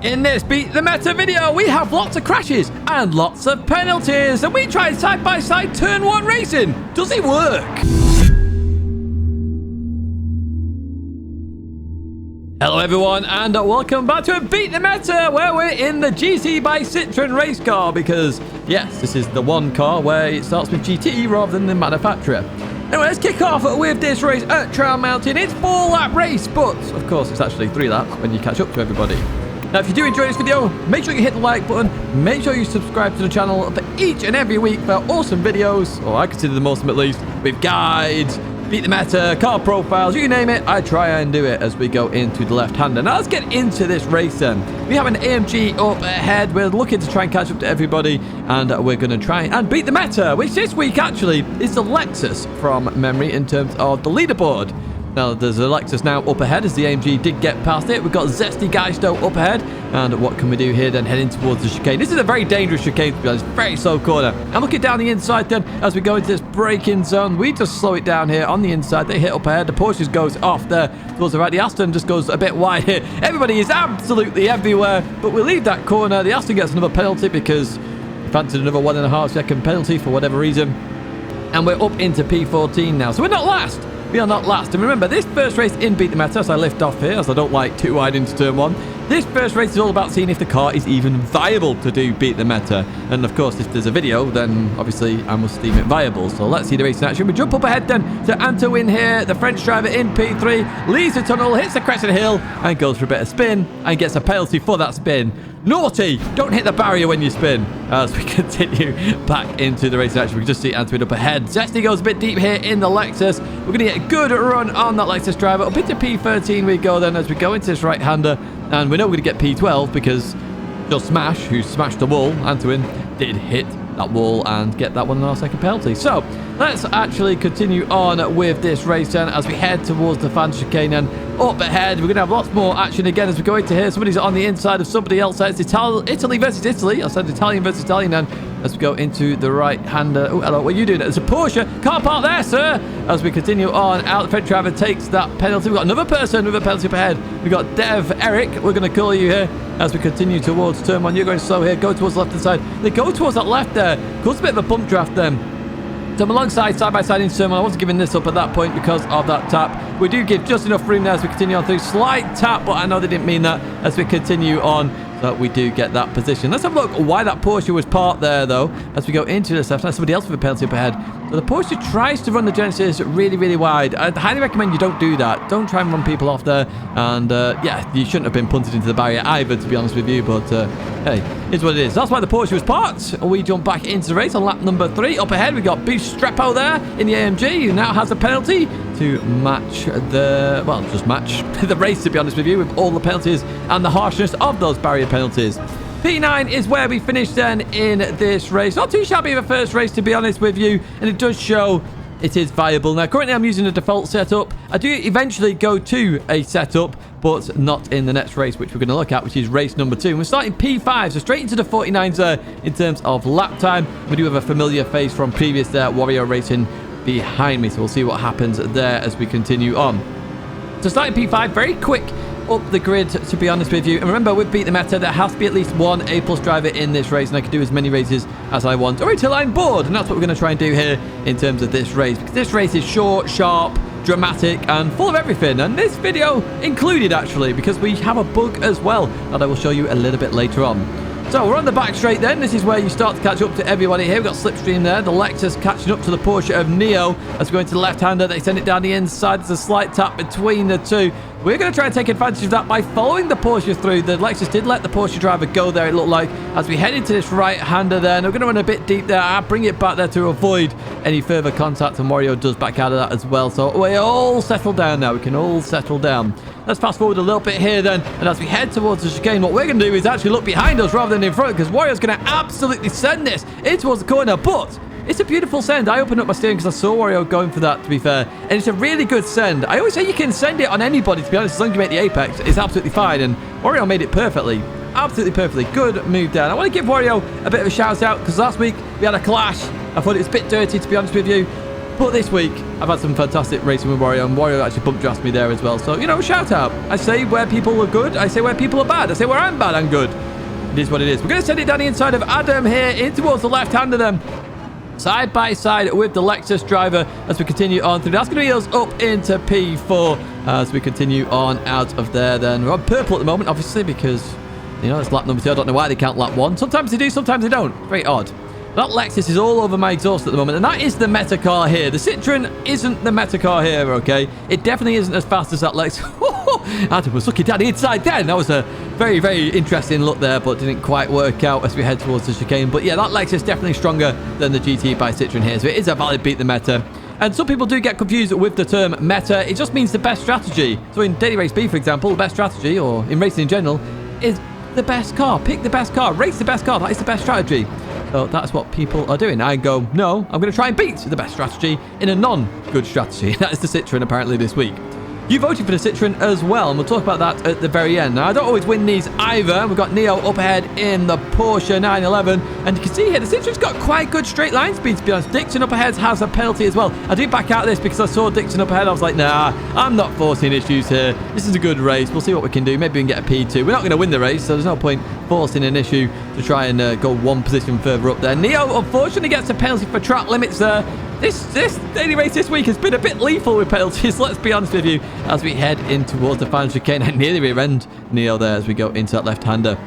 In this Beat the Meta video, we have lots of crashes and lots of penalties, and we tried side-by-side turn 1 racing. Does it work? Hello everyone, and welcome back to a Beat the Meta, where we're in the GT by Citreon race car, because, yes, this is the one car where it starts with GT rather than the manufacturer. Anyway, let's kick off with this race at Trail Mountain. It's 4-lap race, but, of course, it's actually 3 laps when you catch up to everybody. Now, if you do enjoy this video, make sure you hit the like button. Make sure you subscribe to the channel for each and every week for awesome videos, or I consider them awesome at least, with guides, Beat the Meta, car profiles, you name it. I try and do it as we go into the left-hander. Now, let's get into this race then. We have an AMG up ahead. We're looking to try and catch up to everybody, and we're going to try and beat the Meta, which this week actually is the Lexus from memory in terms of the leaderboard. Now, there's a Lexus now up ahead as the AMG did get past it. We've got Zesty Geisto up ahead. And what can we do here then? Heading towards the chicane. This is a very dangerous chicane, to be honest. Very slow corner. And looking down the inside then as we go into this braking zone. We just slow it down here on the inside. They hit up ahead. The Porsche goes off there towards the right. The Aston just goes a bit wide here. Everybody is absolutely everywhere. But we leave that corner. The Aston gets another penalty because we fancied another 1.5 second penalty for whatever reason. And we're up into P14 now. So we're not last. We are not last. And remember, this first race in Beat the Meta, as I lift off here, as I don't like too wide into turn 1, this first race is all about seeing if the car is even viable to do Beat the Meta. And of course, if there's a video, then obviously I must deem it viable. So let's see the race in action. We jump up ahead then to Antoine here, the French driver in P3, leaves the tunnel, hits the crescent hill, and goes for a bit of spin, and gets a penalty for that spin. Naughty! Don't hit the barrier when you spin. As we continue back into the race action, we can just see Antoine up ahead. Zesty goes a bit deep here in the Lexus. We're going to get a good run on that Lexus driver. Up into P13 we go then as we go into this right-hander. And we know we're going to get P12 because just Smash, who smashed the wall, Antoine, did hit that wall and get that 1.5 second penalty. So let's actually continue on with this race then as we head towards the fan chicane. And up ahead, we're going to have lots more action again as we go into here. Somebody's on the inside of somebody else. It's Italy versus Italy. I said Italian versus Italian then as we go into the right-hander. Oh, hello, what are you doing? There's a Porsche. Car park there, sir. As we continue on, out the French driver takes that penalty. We've got another person with a penalty up ahead. We've got Dev Eric. We're going to call you here as we continue towards turn 1. You're going slow here. Go towards the left-hand side. They go towards that left there. Cause a bit of a bump draft then. So I'm alongside, side-by-side in turn 1. I wasn't giving this up at that point because of that tap. We do give just enough room there as we continue on through. Slight tap, but I know they didn't mean that as we continue on. So we do get that position. Let's have a look why that Porsche was parked there, though, as we go into this left. Somebody else with a penalty up ahead. So the Porsche tries to run the Genesis really, really wide. I'd highly recommend you don't do that. Don't try and run people off there. And, yeah, you shouldn't have been punted into the barrier either, to be honest with you. But, hey, it's what it is. That's why the Porsche was parked. We jump back into the race on lap number 3. Up ahead, we've got Beast Strepo there in the AMG, who now has a penalty to match the, well, just match the race, to be honest with you, with all the penalties and the harshness of those barrier penalties. P9 is where we finished then in this race. Not too shabby of a first race, to be honest with you, and it does show it is viable. Now, currently I'm using a default setup. I do eventually go to a setup, but not in the next race, which we're going to look at, which is race number 2. And we're starting P5, so straight into the 49s there in terms of lap time. We do have a familiar face from previous there, Wario Racing behind me, so we'll see what happens there as we continue on. So starting P5, very quick up the grid, to be honest with you. And remember, with Beat the Meta, there has to be at least one A+ driver in this race, and I can do as many races as I want, or until I'm bored. And that's what we're going to try and do here in terms of this race, because this race is short, sharp, dramatic, and full of everything, and this video included, actually, because we have a bug as well that I will show you a little bit later on. So we're on the back straight then. This is where you start to catch up to everybody here. We've got Slipstream there. The Lexus catching up to the Porsche of Neo. As we go into the left-hander, they send it down the inside. There's a slight tap between the two. We're going to try and take advantage of that by following the Porsche through. The Lexus did let the Porsche driver go there, it looked like, as we head into this right-hander there. And we're going to run a bit deep there. I'll bring it back there to avoid any further contact, and Wario does back out of that as well. So we all settle down now. We can all settle down. Let's fast forward a little bit here then. And as we head towards the chicane, what we're going to do is actually look behind us rather than in front, because Wario's going to absolutely send this in towards the corner. But it's a beautiful send. I opened up my steering because I saw Wario going for that, to be fair. And it's a really good send. I always say you can send it on anybody, to be honest. As long as you make the apex, it's absolutely fine. And Wario made it perfectly. Absolutely perfectly. Good move down. I want to give Wario a bit of a shout out because last week we had a clash. I thought it was a bit dirty, to be honest with you. But this week, I've had some fantastic racing with Wario, and Wario actually bumped past me there as well. So, you know, shout out. I say where people are good, I say where people are bad. I say where I'm bad, I'm good. It is what it is. We're going to send it down the inside of Adam here, in towards the left-hander then. Side by side with the Lexus driver as we continue on through. That's going to be us up into P4 as we continue on out of there then. We're on purple at the moment, obviously, because, you know, it's lap number 2. I don't know why they can't lap 1. Sometimes they do, sometimes they don't. It's very odd. That Lexus is all over my exhaust at the moment, and that is the meta car here. The Citreon isn't the meta car here, okay? It definitely isn't as fast as that Lexus. Adam was looking down the inside then. That was a very, very interesting look there, but didn't quite work out as we head towards the chicane. But yeah, that Lexus definitely stronger than the GT by Citreon here, so it is a valid beat the meta. And some people do get confused with the term meta. It just means the best strategy. So in Daily Race B, for example, the best strategy, or in racing in general, is the best car. Pick the best car. Race the best car. That is the best strategy. So that's what people are doing. I go, no, I'm going to try and beat the best strategy in a non-good strategy. That is the Citreon apparently this week. You voted for the Citreon as well, and we'll talk about that at the very end. Now, I don't always win these either. We've got Neo up ahead in the Porsche 911, and you can see here, the Citreon's got quite good straight line speed, to be honest. Dixon up ahead has a penalty as well. I did back out of this because I saw Dixon up ahead. I was like, nah, I'm not forcing issues here. This is a good race. We'll see what we can do. Maybe we can get a P2. We're not going to win the race, so there's no point forcing an issue to try and go one position further up there. Neo, unfortunately, gets a penalty for track limits there. This daily race this week has been a bit lethal with penalties, let's be honest with you, as we head in towards the final chicane. I nearly rear-end Neo there as we go into that left-hander.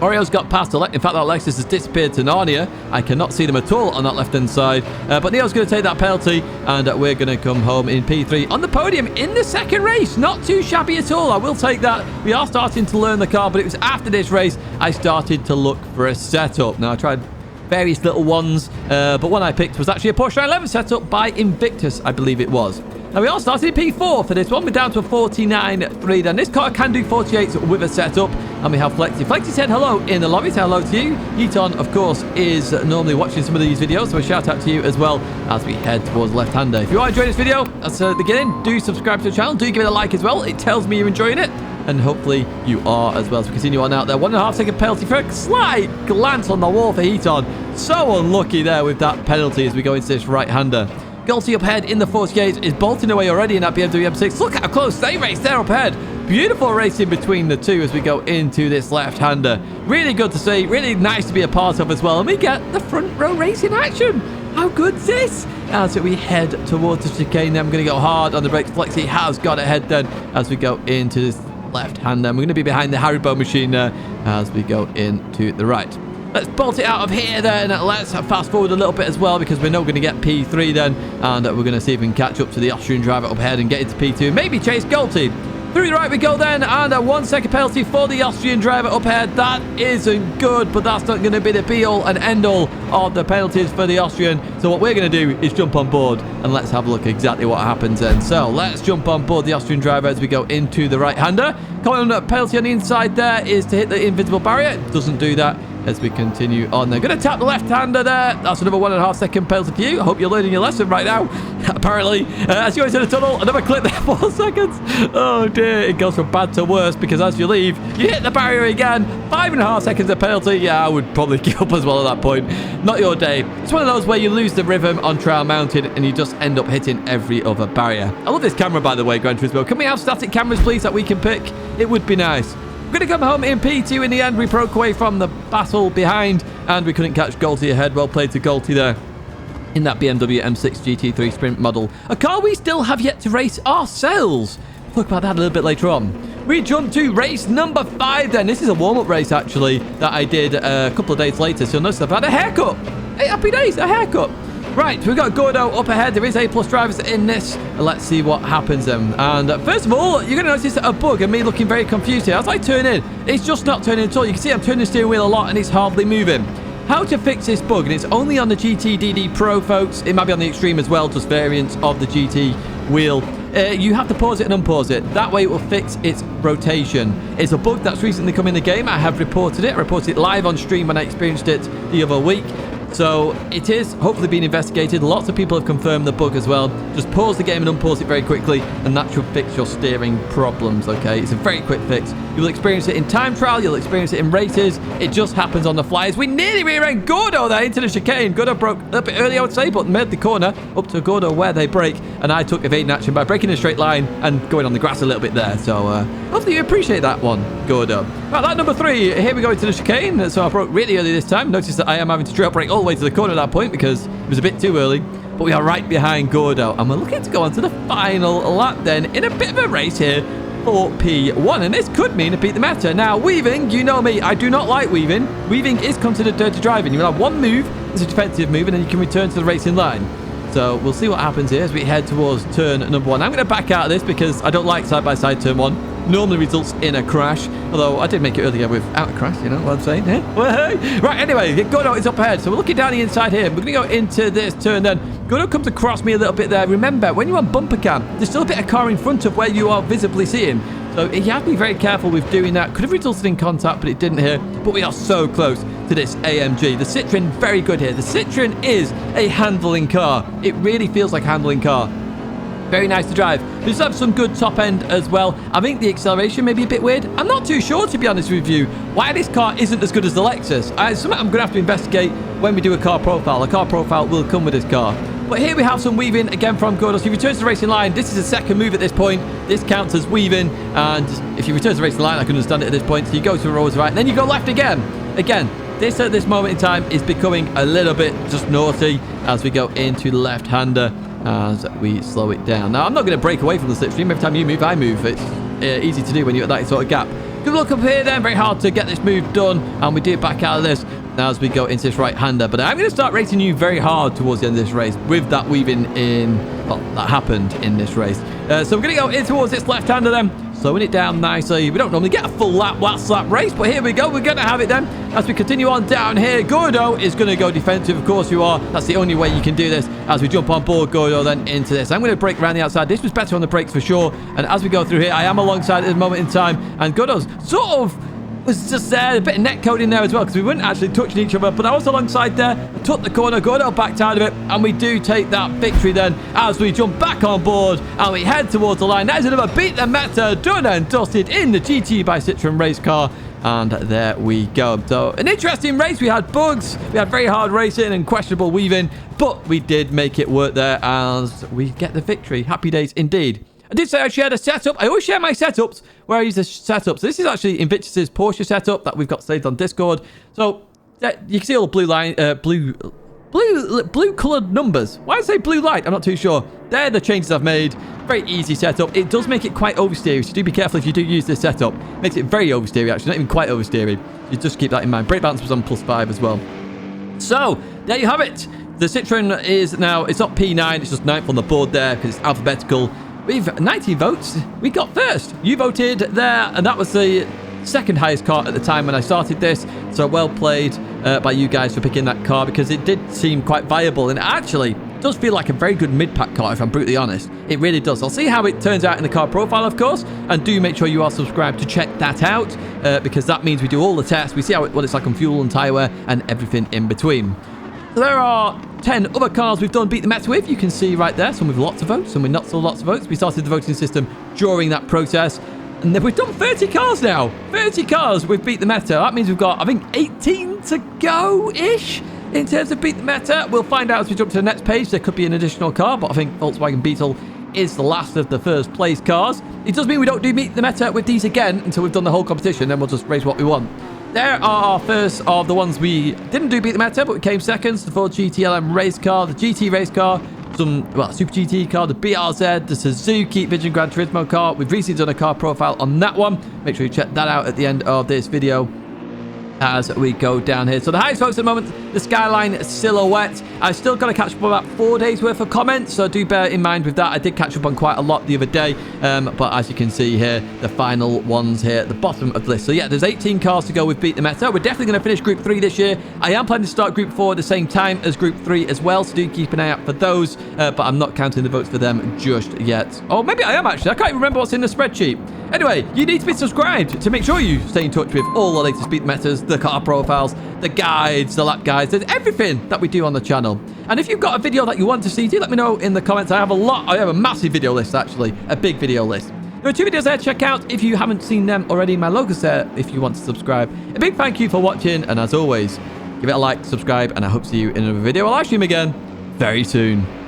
Orio's got past the in fact, that Lexus has disappeared to Narnia. I cannot see them at all on that left-hand side. But Neo's going to take that penalty, and we're going to come home in P3 on the podium in the second race. Not too shabby at all. I will take that. We are starting to learn the car, but it was after this race I started to look for a setup. Now, I tried various little ones, but one I picked was actually a Porsche 911 setup by Invictus, I believe it was. Now, we all started in P4 for this one. We're down to a 49.3 then. This car can do 48 with a setup, and we have Flexi. Flexi said hello in the lobby. Say hello to you. Eton, of course, is normally watching some of these videos, so a shout out to you as well as we head towards left-hander. If you are enjoying this video, at the beginning, do subscribe to the channel. Do give it a like as well. It tells me you're enjoying it, and hopefully you are as well. So we continue on out there. 1.5 second penalty for a slight glance on the wall for Eton. So unlucky there with that penalty as we go into this right-hander. Gr.3 up ahead in the 48 is bolting away already in that BMW M6. Look how close they race there up ahead. Beautiful racing between the two as we go into this left-hander. Really good to see. Really nice to be a part of as well. And we get the front row racing action. How good is this? As we head towards the chicane, then we're going to go hard on the brakes. Flexi has got ahead then as we go into this left-hander. We're going to be behind the Haribo machine there as we go into the right. Let's bolt it out of here then. Let's fast forward a little bit as well because we're now going to get P3 then. And we're going to see if we can catch up to the Austrian driver up ahead and get into P2. Maybe chase Gr.3. Through the right we go then. And a 1 second penalty for the Austrian driver up ahead. That isn't good, but that's not going to be the be-all and end-all of the penalties for the Austrian. So what we're going to do is jump on board and let's have a look exactly what happens then. So let's jump on board the Austrian driver as we go into the right-hander. Coming on, penalty on the inside there is to hit the invisible barrier. Doesn't do that. As we continue on, they're going to tap the left-hander there. That's another 1.5 second penalty for you. I hope you're learning your lesson right now. Apparently, as you go into the tunnel, another clip there, 4 seconds. Oh dear, it goes from bad to worse because as you leave, you hit the barrier again. 5.5 seconds of penalty. Yeah, I would probably give up as well at that point. Not your day. It's one of those where you lose the rhythm on trial mounted and you just end up hitting every other barrier. I love this camera, by the way, Gran Turismo. Can we have static cameras, please, that we can pick? It would be nice. We're going to come home in P2 in the end. We broke away from the battle behind and we couldn't catch Gr.3 ahead. Well played to Gr.3 there in that BMW M6 GT3 Sprint model. A car we still have yet to race ourselves. We'll talk about that a little bit later on. We jump to race number 5 then. This is a warm-up race actually that I did a couple of days later. So notice I've had a haircut. Hey, happy days, a haircut. Right, we've got Gordo up ahead. There is A+ drivers in this. Let's see what happens then. And first of all, you're going to notice a bug and me looking very confused here. As I turn in, it's just not turning at all. You can see I'm turning the steering wheel a lot and it's hardly moving. How to fix this bug, and it's only on the GT Pro, folks. It might be on the Extreme as well, just variants of the GT wheel. You have to pause it and unpause it. That way it will fix its rotation. It's a bug that's recently come in the game. I have reported it. I reported it live on stream when I experienced it the other week. So it is hopefully being investigated. Lots of people have confirmed the bug as well. Just pause the game and unpause it very quickly, and that should fix your steering problems, okay? It's a very quick fix. You will experience it in time trial. You'll experience it in races. It just happens on the fly. As we nearly rear-end Gordo there into the chicane. Gordo broke a little bit early, I would say, but made the corner up to Gordo where they break, and I took evading action by breaking in a straight line and going on the grass a little bit there. So hopefully you appreciate that one, Gordo. Right, that number 3. Here we go into the chicane. So I broke really early this time. Notice that I am having to trail brake all the way to the corner at that point because it was a bit too early. But we are right behind Gordo, and we're looking to go on to the final lap then in a bit of a race here for P1, and this could mean a beat the meta. Now, weaving, you know me, I do not like weaving. Weaving is considered dirty driving. You will have one move, it's a defensive move, and then you can return to the racing line. So we'll see what happens here as we head towards turn number 1. I'm going to back out of this because I don't like side-by-side turn 1. Normally results in a crash, although I did make it earlier without a crash, you know what I'm saying? Eh? Right, anyway, Gordo is up ahead, so we're looking down the inside here. We're going to go into this turn then. Gordo comes across me a little bit there. Remember, when you're on bumper cam, there's still a bit of car in front of where you are visibly seeing. So you have to be very careful with doing that. Could have resulted in contact, but it didn't here. But we are so close to this AMG. The Citreon, very good here. The Citreon is a handling car. It really feels like a handling car. Very nice to drive. Does have some good top end as well. I think the acceleration may be a bit weird. I'm not too sure, to be honest with you, why this car isn't as good as the Lexus. Something I'm going to have to investigate when we do a car profile. A car profile will come with this car. But here we have some weaving again from Gordo. So he returns to the racing line. This is a second move at this point. This counts as weaving. And if you return to the racing line, I can understand it at this point. So you go to the roads right, and then you go left again. Again, this at this moment in time is becoming a little bit just naughty as we go into the left-hander as we slow it down. Now, I'm not going to break away from the slipstream. Every time you move, I move. It's easy to do when you're at that sort of gap. Good look up here then. Very hard to get this move done. And we do back out of this as we go into this right-hander. But I'm going to start racing you very hard towards the end of this race with that weaving in, well, that happened in this race. So we're going to go in towards this left-hander then. Slowing it down nicely. We don't normally get a full last lap race, but here we go. We're going to have it then. As we continue on down here, Gordo is going to go defensive. Of course you are. That's the only way you can do this. As we jump on board Gordo then into this. I'm going to brake around the outside. This was better on the brakes for sure. And as we go through here, I am alongside at this moment in time. And Gordo's sort of was just there. A bit of net code in there as well because we weren't actually touching each other. But I was alongside there. I took the corner. Gordo backed out of it. And we do take that victory then as we jump back on board and we head towards the line. That is another beat the meta done and dusted in the GT by Citreon race car. And there we go. So an interesting race. We had bugs. We had very hard racing and questionable weaving. But we did make it work there as we get the victory. Happy days indeed. I did say I shared a setup. I always share my setups where I use a setup. So this is actually Invictus's Porsche setup that we've got saved on Discord. So you can see all the blue line, blue coloured numbers. Why did I say blue light? I'm not too sure. They're the changes I've made. Very easy setup. It does make it quite oversteery, so do be careful if you do use this setup. Makes it very oversteery, actually. Not even quite oversteery. You just keep that in mind. Brake balance was on +5 as well. So there you have it. The Citreon is now, it's not P9. It's just 9th on the board there because it's alphabetical. We've 90 votes. We got first. You voted there, and that was the second highest car at the time when I started this. So well played by you guys for picking that car because it did seem quite viable, and it actually does feel like a very good mid-pack car, if I'm brutally honest. It really does. I'll see how it turns out in the car profile, of course, and do make sure you are subscribed to check that out because that means we do all the tests. We see what it's like on fuel and tyre wear and everything in between. So there are 10 other cars we've done beat the meta with. You can see right there, some with lots of votes, some with not so lots of votes. We started the voting system during that process. And then we've done 30 cars now. 30 cars with beat the meta. That means we've got, I think, 18 to go-ish in terms of beat the meta. We'll find out as we jump to the next page. There could be an additional car, but I think Volkswagen Beetle is the last of the first place cars. It does mean we don't do beat the meta with these again until we've done the whole competition. Then we'll just race what we want. There are our first of the ones we didn't do beat the meta, but we came seconds. The Ford GTLM race car, the GT race car, some, well, Super GT car, the BRZ, the Suzuki Vision Gran Turismo car. We've recently done a car profile on that one. Make sure you check that out at the end of this video as we go down here. So the highest votes at the moment, the Skyline Silhouette. I've still got to catch up about 4 days worth of comments, so do bear in mind with that. I did catch up on quite a lot the other day, but as you can see here, the final ones here at the bottom of the list. So yeah, there's 18 cars to go with beat the meta. We're definitely going to finish Group 3 this year. I am planning to start Group 4 at the same time as Group 3 as well, so do keep an eye out for those, but I'm not counting the votes for them just yet. Oh, maybe I am actually. I can't even remember what's in the spreadsheet. Anyway, you need to be subscribed to make sure you stay in touch with all the latest Beat the Metas, the car profiles, the guides, the lap guides, and everything that we do on the channel. And if you've got a video that you want to see, do let me know in the comments. I have a massive video list, actually, a big video list. There are 2 videos there to check out if you haven't seen them already. My logo's there if you want to subscribe. A big thank you for watching, and as always, give it a like, subscribe, and I hope to see you in another video. I'll live stream again very soon.